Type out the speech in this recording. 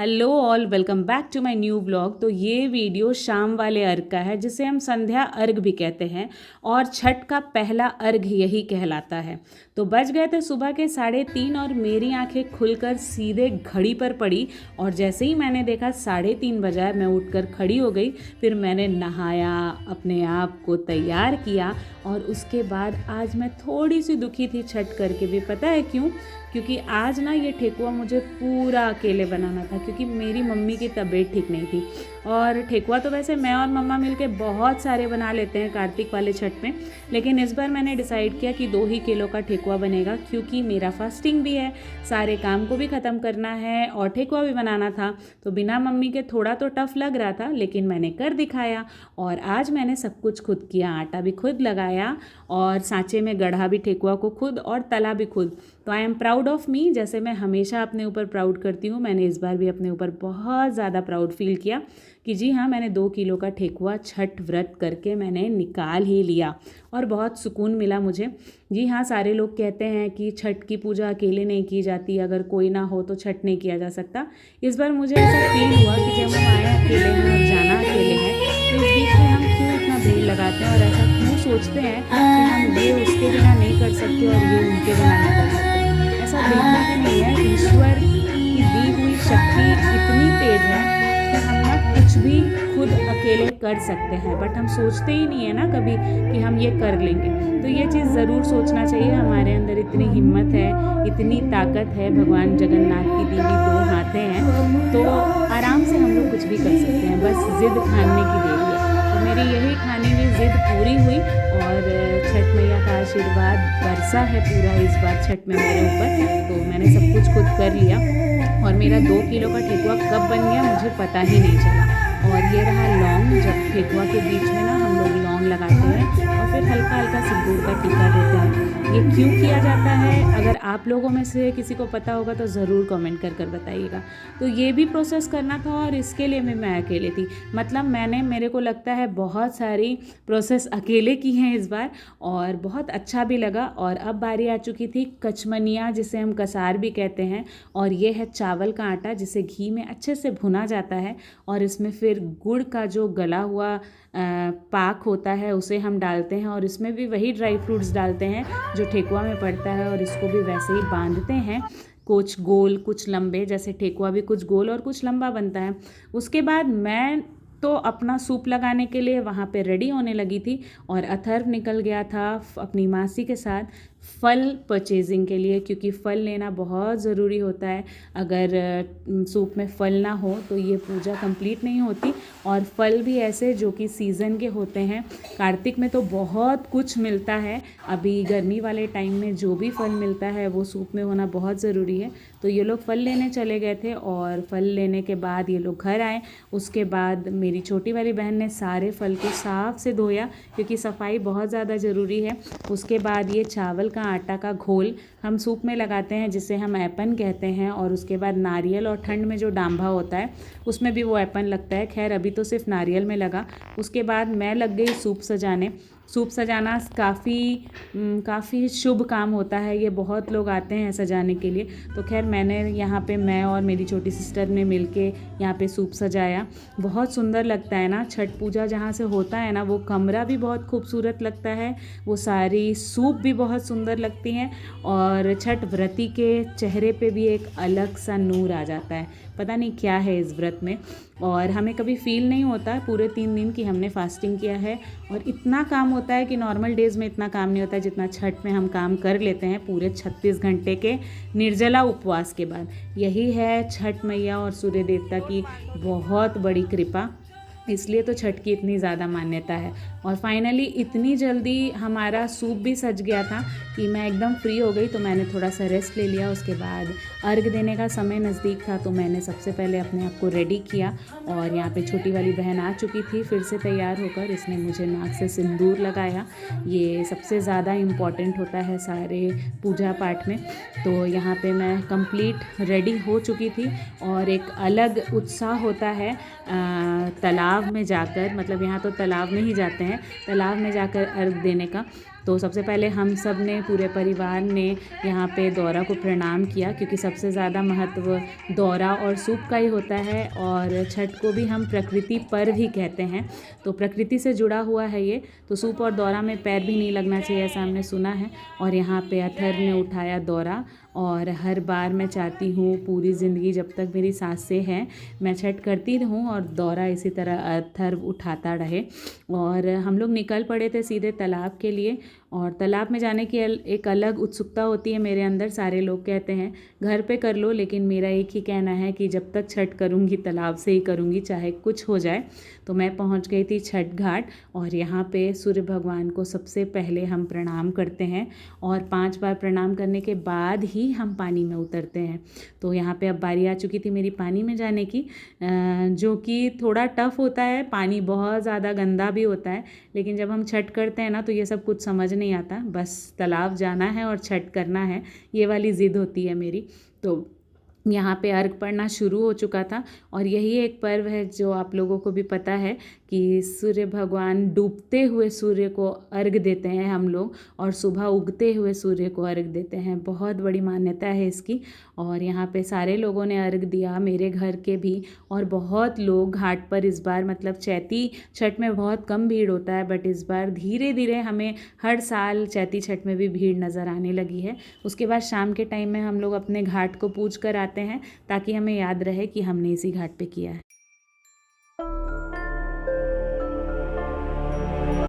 Hello all, welcome back to my new vlog. तो ये video शाम वाले अर्घ का है, जिसे हम संध्या अर्घ भी कहते हैं और छठ का पहला अर्घ यही कहलाता है। तो बज गए थे सुबह के 3:30 और मेरी आंखें खुलकर सीधे घड़ी पर पड़ी और जैसे ही मैंने देखा 3:30 बजा, मैं उठकर खड़ी हो गई। फिर मैंने नहाया, अपने आप को तैयार किया और उसके बाद आज मैं थोड़ी सी दुखी थी छठ करके भी। पता है क्यों? क्योंकि आज ना ये ठेकुआ मुझे पूरा अकेले बनाना था, क्योंकि मेरी मम्मी की तबीयत ठीक नहीं थी। और ठेकुआ तो वैसे मैं और मम्मा मिलके बहुत सारे बना लेते हैं कार्तिक वाले छठ में, लेकिन इस बार मैंने डिसाइड किया कि 2 ही किलो का ठेकुआ बनेगा, क्योंकि मेरा फास्टिंग भी है, सारे काम को भी ख़त्म करना है और ठेकुआ भी बनाना था। तो बिना मम्मी के थोड़ा तो टफ लग रहा था, लेकिन मैंने कर दिखाया। और आज मैंने सब कुछ खुद किया, आटा भी खुद लगाया और सांचे में गढ़ा भी ठेकुआ को खुद और तला भी खुद। तो I am proud of me. जैसे मैं हमेशा अपने ऊपर प्राउड करती हूँ, मैंने इस बार भी अपने ऊपर बहुत ज़्यादा प्राउड फील किया कि जी हाँ, मैंने 2 किलो का ठेकुआ छठ व्रत करके मैंने निकाल ही लिया और बहुत सुकून मिला मुझे। जी हाँ, सारे लोग कहते हैं कि छठ की पूजा अकेले नहीं की जाती, अगर कोई ना हो तो छठ नहीं किया जा सकता। इस बार मुझे ऐसा फील हुआ कि जब हम आए अकेले हैं और जाना अकेले हैं, तो इस बीच में हम क्यों इतना भीड़ लगाते हैं और ऐसा क्यों सोचते हैं कि हम ये उसके बिना नहीं कर सकते और ये उनके बिना नहीं कर सकते। ऐसा बिल्कुल भी नहीं है। ईश्वर की दी हुई शक्ति इतनी तेज है कि हम ना कुछ भी खुद अकेले कर सकते हैं, बट हम सोचते ही नहीं है ना कभी कि हम ये कर लेंगे। तो ये चीज़ ज़रूर सोचना चाहिए, हमारे अंदर इतनी हिम्मत है, इतनी ताकत है, भगवान जगन्नाथ की दी हुई 2 हाथें हैं, तो आराम से हम लोग कुछ भी कर सकते हैं, बस ज़िद ठानने की देरी है। तो मेरी यही ठानी हुई ज़िद पूरी हुई और छठ मैया का आशीर्वाद बरसा है पूरा इस बार छठ में मेरे ऊपर। तो मैंने सब कुछ खुद कर लिया और मेरा 2 किलो का ठेकुआ कब बन गया मुझे पता ही नहीं चला। और ये रहा लौंग। जब ठेकुआ के बीच में ना हम लोग लौंग लगाते हैं और फिर हल्का हल्का सिंदूर का टीका देते हैं। ये क्यों किया जाता है, अगर आप लोगों में से किसी को पता होगा तो ज़रूर कमेंट कर बताइएगा। तो ये भी प्रोसेस करना था और इसके लिए मैं अकेले थी। मतलब मेरे को लगता है बहुत सारी प्रोसेस अकेले की हैं इस बार और बहुत अच्छा भी लगा। और अब बारी आ चुकी थी कचमनिया, जिसे हम कसार भी कहते हैं, और ये है चावल का आटा जिसे घी में अच्छे से भुना जाता है और इसमें फिर गुड़ का जो गला हुआ पाक होता है उसे हम डालते हैं और इसमें भी वही ड्राई फ्रूट्स डालते हैं जो ठेकुआ में पड़ता है और इसको भी वैसे ही बांधते हैं, कुछ गोल कुछ लंबे, जैसे ठेकुआ भी कुछ गोल और कुछ लंबा बनता है। उसके बाद मैं तो अपना सूप लगाने के लिए वहाँ पे रेडी होने लगी थी और अथर्व निकल गया था अपनी मासी के साथ फल परचेजिंग के लिए, क्योंकि फल लेना बहुत ज़रूरी होता है। अगर सूप में फल ना हो तो ये पूजा कंप्लीट नहीं होती। और फल भी ऐसे जो कि सीज़न के होते हैं। कार्तिक में तो बहुत कुछ मिलता है, अभी गर्मी वाले टाइम में जो भी फल मिलता है वो सूप में होना बहुत ज़रूरी है। तो ये लोग फल लेने चले गए थे और फल लेने के बाद ये लोग घर आए। उसके बाद मेरी छोटी वाली बहन ने सारे फल को साफ से धोया, क्योंकि सफाई बहुत ज़्यादा ज़रूरी है। उसके बाद ये चावल का आटा का घोल हम सूप में लगाते हैं, जिसे हम ऐपन कहते हैं। और उसके बाद नारियल, और ठंड में जो डांभा होता है उसमें भी वो ऐपन लगता है। खैर अभी तो सिर्फ नारियल में लगा। उसके बाद मैं लग गई सूप सजाने। सूप सजाना काफ़ी शुभ काम होता है, ये बहुत लोग आते हैं सजाने के लिए। तो खैर मैं और मेरी छोटी सिस्टर ने मिलके यहाँ पे सूप सजाया। बहुत सुंदर लगता है ना, छठ पूजा जहाँ से होता है ना वो कमरा भी बहुत खूबसूरत लगता है, वो सारी सूप भी बहुत सुंदर लगती हैं और छठ व्रती के चेहरे पे भी एक अलग सा नूर आ जाता है। पता नहीं क्या है इस व्रत में, और हमें कभी फील नहीं होता पूरे 3 दिन कि हमने फास्टिंग किया है। और इतना काम होता है कि नॉर्मल डेज़ में इतना काम नहीं होता है जितना छठ में हम काम कर लेते हैं पूरे 36 घंटे के निर्जला उपवास के बाद। यही है छठ मैया और सूर्य देवता की बहुत बड़ी कृपा, इसलिए तो छठ की इतनी ज़्यादा मान्यता है। और फाइनली इतनी जल्दी हमारा सूप भी सज गया था कि मैं एकदम फ्री हो गई, तो मैंने थोड़ा सा रेस्ट ले लिया। उसके बाद अर्घ देने का समय नज़दीक था, तो मैंने सबसे पहले अपने आप को रेडी किया। और यहाँ पे छोटी वाली बहन आ चुकी थी फिर से तैयार होकर, इसने मुझे नाक से सिंदूर लगाया। ये सबसे ज़्यादा इम्पॉर्टेंट होता है सारे पूजा पाठ में। तो यहाँ पे मैं कंप्लीट रेडी हो चुकी थी और एक अलग उत्साह होता है तालाब में जाकर, मतलब यहाँ तो तालाब में ही जाते हैं, तालाब में जाकर अर्घ देने का। तो सबसे पहले हम सब ने, पूरे परिवार ने यहाँ पे दौरा को प्रणाम किया, क्योंकि सबसे ज़्यादा महत्व दौरा और सूप का ही होता है। और छठ को भी हम प्रकृति पर्व ही कहते हैं, तो प्रकृति से जुड़ा हुआ है ये। तो सूप और दौरा में पैर भी नहीं लगना चाहिए, ऐसा हमने सुना है। और यहाँ पे अथर्व ने उठाया दौरा, और हर बार मैं चाहती हूँ पूरी ज़िंदगी जब तक मेरी सांसें हैं मैं छठ करती रहूँ और दौरा इसी तरह अथर्व उठाता रहे। और हम लोग निकल पड़े थे सीधे तालाब के लिए। और तालाब में जाने की एक अलग उत्सुकता होती है मेरे अंदर। सारे लोग कहते हैं घर पे कर लो, लेकिन मेरा एक ही कहना है कि जब तक छठ करूँगी तालाब से ही करूँगी, चाहे कुछ हो जाए। तो मैं पहुँच गई थी छठ घाट, और यहाँ पे सूर्य भगवान को सबसे पहले हम प्रणाम करते हैं, और 5 बार प्रणाम करने के बाद ही हम पानी में उतरते हैं। तो यहाँ पे अब बारी आ चुकी थी मेरी पानी में जाने की, जो कि थोड़ा टफ होता है। पानी बहुत ज़्यादा गंदा भी होता है, लेकिन जब हम छठ करते हैं ना तो ये सब कुछ समझ नहीं आता, बस तालाब जाना है और छठ करना है, ये वाली ज़िद होती है मेरी। तो यहाँ पे अर्घ पड़ना शुरू हो चुका था। और यही एक पर्व है जो आप लोगों को भी पता है कि सूर्य भगवान डूबते हुए सूर्य को अर्घ देते हैं हम लोग, और सुबह उगते हुए सूर्य को अर्घ देते हैं। बहुत बड़ी मान्यता है इसकी। और यहाँ पे सारे लोगों ने अर्घ दिया, मेरे घर के भी, और बहुत लोग घाट पर इस बार, मतलब चैती छठ में बहुत कम भीड़ होता है, बट इस बार धीरे धीरे हमें हर साल चैती छठ में भी भीड़ नज़र आने लगी है। उसके बाद शाम के टाइम में हम लोग अपने घाट को पूज कर आते हैं, ताकि हमें याद रहे कि हमने इसी घाट पे किया है।